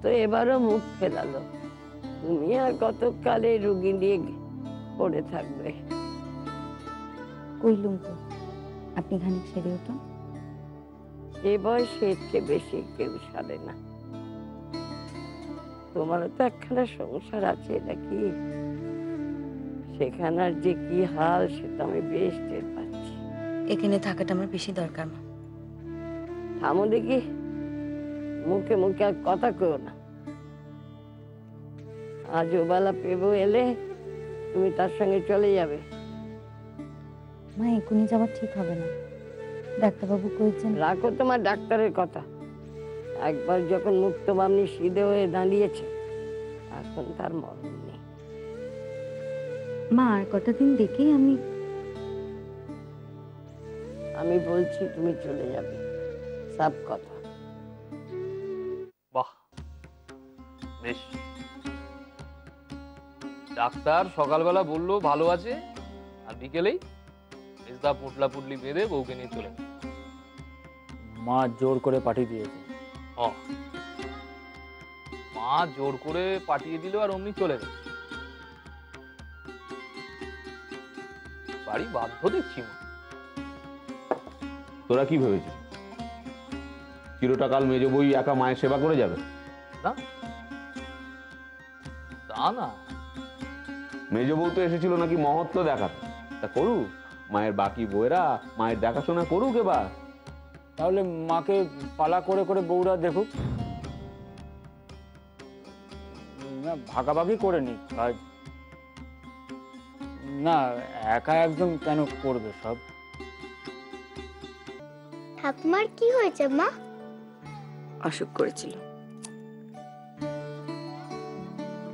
তো এবারও মুখ ফেরালো। তুমি আর কতকালে রুগী নিয়ে পড়ে থাকবে? কইলুম তো, আপনি খানিক সেরে উঠুন। এ বয়সে এর চেয়ে বেশি কেউ সারে না। তোমারও তো একখানা সংসার আছে নাকি? সেখানার যে কি হাল সেটা আমি বেশ টের পাচ্ছি। এখানে থাকাটা আমার বেশি দরকার মা। থামো দেখি, মুখে মুখে আর কথা কেউ না। আজ ওবেলা পেবো এলে তুমি তার সঙ্গে চলে যাবে। মা এখনই যাওয়া ঠিক হবে না, ডাক্তারবাবু কইছেন। রাখো তোমার ডাক্তারের কথা। একবার যখন মুক্ত বামনি সিধে হয়ে দাঁড়িয়েছে, এখন তার মরণ নেই। মা আর কটা দিন দেখেই আমি বলছি তুমি চলে যাবে, সব কথা। বাহ, বেশ। ডাক্তার সকালবেলা বললো ভালো আছে, আর বিকেলেই মেজদা পুটলা পুটলি বেঁধে বউকে নিয়ে চলে গেল। মা জোর করে পাঠিয়ে দিয়েছে। মা জোর করে পাঠিয়ে দিল আর অমনি চলে গেল। বাড়ি বাধ্য দেখছি। তোরা কি ভেবেছিস চিরটাকাল মেজ বই একা মায়ের সেবা করে যাবে? না, তা না। মেজ বউ তো এসেছিল নাকি মহত্ব দেখাতে, তা করুক। মায়ের বাকি বউয়েরা মায়ের দেখাশোনা করুক এবার। তাহলে মাকে পালা করে করে বউরা দেখুক, না ভাগাভাগি করে নি কাজ। না, একা একজন কেন করবে সব? ঠাকুমার কি হয়েছে মা? অসুখ করেছিল,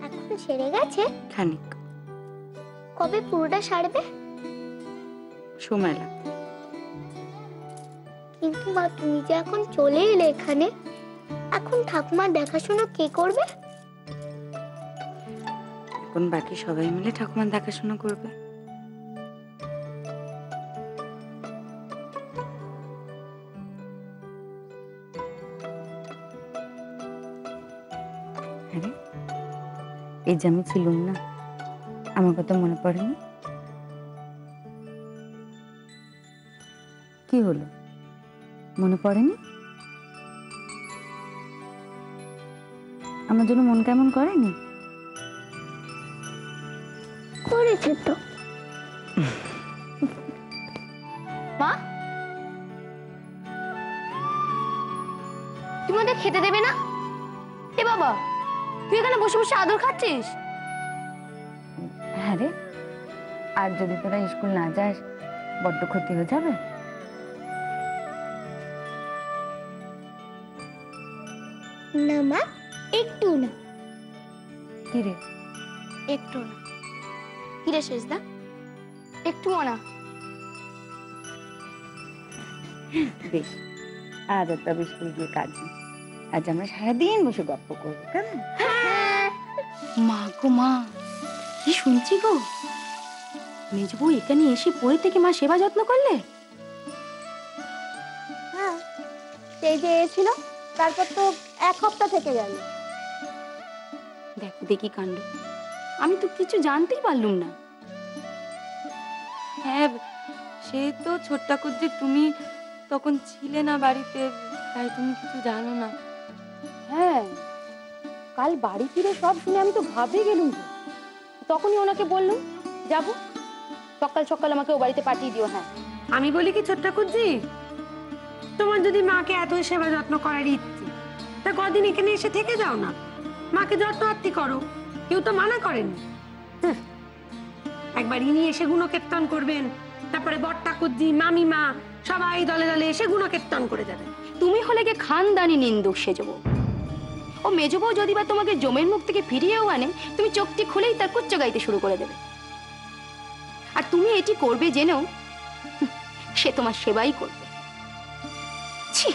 এখন সেরে গেছে? খানিক। কবে পুরোটা সারবে? সময় লাগবে। কিন্তু মা তুমি যে এখন চলে এলে এখানে, এখন ঠাকুমার দেখাশোনা কে করবে? এখন বাকি সবাই মিলে ঠাকুমার দেখাশোনা করবে। আরে এই যে আমি ছিলুম না, আমার কথা মনে পড়েনি? কি হলো, মনে পড়েনি? আমার জন্য মন কেমন করেনি? করেছে তো। মা, তুমি ওদের খেতে দেবে না? এ বাবা, তুই এখানে বসে বসে আদর খাচ্ছিস? হ্যাঁ রে, আর যদি তোরা স্কুল না যাস বড্ড ক্ষতি হয়ে যাবে। না মা, একটু না। কি রে? একটু না। কিরে শেষদা, একটুও না? বেশ, আজ আর তবে স্কুল গিয়ে কাজ নেই। আজ আমরা সারাদিন বসে গল্প করবো, কেমন? মা গো মা, কি শুনছি গো? মেজ বউ এখানে এসে পড়ে থেকে মা সেবা যত্ন করলে? হ্যাঁ, সেই যে এসেছিল, তারপর তো 1 সপ্তাহ থেকে গেল। দেখো দেখি কাণ্ড, আমি তো কিছু জানতেই পারলুম না। হ্যাঁ, সে তো ছোট্ট যে তুমি তখন ছিলে না বাড়িতে, তাই তুমি কিছু জানো না। হ্যাঁ, কাল বাড়ি ফিরে সব শুনে আমি তো ঘাবড়ে গেলুম। তখনই ওনাকে বললুম যাবো, সকাল সকাল আমাকে ও বাড়িতে পাঠিয়ে দিও। হ্যাঁ, আমি বলি কি ছোট্ট কুজ্জি, তোমার যদি মাকে এত সেবা যত্ন করার ইচ্ছে, তা কদিন এখানে এসে থেকে যাও না, মাকে যত্ন আত্মি করো, কেউ তো মানা করেনি। একবার ইনি এসে গুণকীর্তন করবেন, তারপরে বড়টা কুজ্জি, মামিমা সবাই দলে দলে এসে গুণকীর্তন করে যাবে। তুমি হলে গে খানদানি নিন্দুক সেজবো। ও মেজবউ যদি বা তোমাকে জমের মুখ থেকে ফিরিয়েও আনে, তুমি চোখটি খুলেই তার কুচ্চ গাইতে শুরু করে দেবে। আর তুমি এটি করবে জেনেও সে তোমার সেবাই করবে। ছি।